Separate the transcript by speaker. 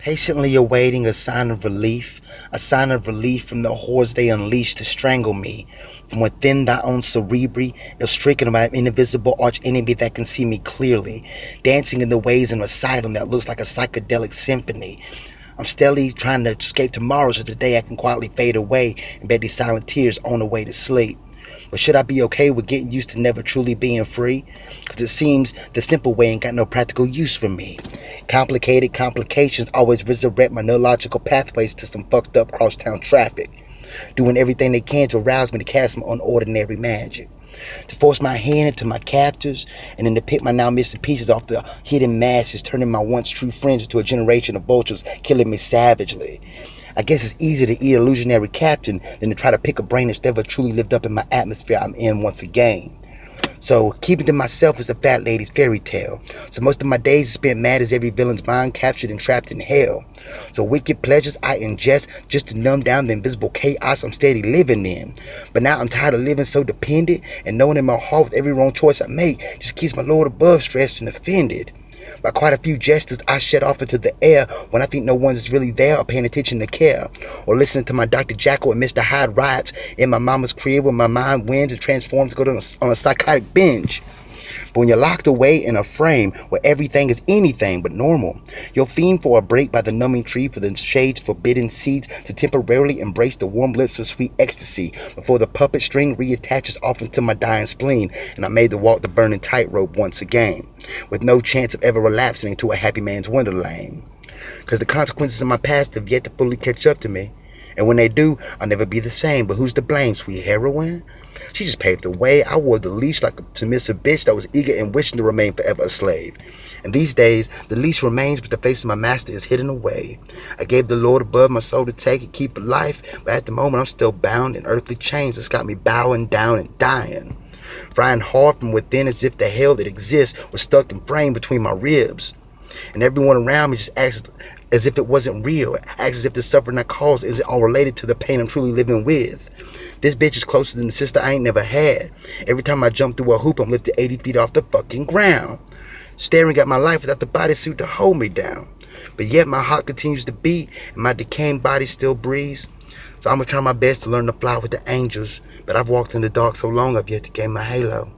Speaker 1: Patiently awaiting a sign of relief from the hordes they unleash to strangle me. From within thy own cerebri is stricken by an invisible arch enemy that can see me clearly, dancing in the ways in an asylum that looks like a psychedelic symphony. I'm steadily trying to escape tomorrow so today I can quietly fade away and bed these silent tears on the way to sleep. But should I be okay with getting used to never truly being free? Cause it seems the simple way ain't got no practical use for me. Complicated complications always resurrect my neurological pathways to some fucked up crosstown traffic. Doing everything they can to arouse me to cast my unordinary magic. To force my hand into my captors, and then to pick my now missing pieces off the hidden masses, turning my once true friends into a generation of vultures, killing me savagely. I guess it's easier to eat illusionary captain than to try to pick a brain that's never truly lived up in my atmosphere I'm in once again. So keeping to myself is a fat lady's fairy tale. So most of my days are spent mad as every villain's mind, captured and trapped in hell. So wicked pleasures I ingest just to numb down the invisible chaos I'm steady living in. But now I'm tired of living so dependent, and knowing in my heart with every wrong choice I make just keeps my Lord above stressed and offended. By quite a few gestures I shed off into the air when I think no one's really there or paying attention to care. Or listening to my Dr. Jackal and Mr. Hyde riots in my mama's crib when my mind wins and transforms to go on a psychotic binge. But when you're locked away in a frame where everything is anything but normal, you'll fiend for a break by the numbing tree for the shade's forbidden seeds to temporarily embrace the warm lips of sweet ecstasy before the puppet string reattaches off into my dying spleen and I'm made to walk the burning tightrope once again, with no chance of ever relapsing into a happy man's wonderland. Because the consequences of my past have yet to fully catch up to me. And when they do, I'll never be the same. But who's to blame, sweet heroine? She just paved the way. I wore the leash like a submissive bitch that was eager and wishing to remain forever a slave. And these days, the leash remains, but the face of my master is hidden away. I gave the Lord above my soul to take and keep alive, but at the moment I'm still bound in earthly chains that's got me bowing down and dying. Frying hard from within as if the hell that exists was stuck and framed between my ribs. And everyone around me just acts as if it wasn't real, acts as if the suffering I cause isn't all related to the pain I'm truly living with. This bitch is closer than the sister I ain't never had. Every time I jump through a hoop, I'm lifted 80 feet off the fucking ground, staring at my life without the bodysuit to hold me down. But yet my heart continues to beat, and my decaying body still breathes. So I'm gonna try my best to learn to fly with the angels, but I've walked in the dark so long I've yet to gain my halo.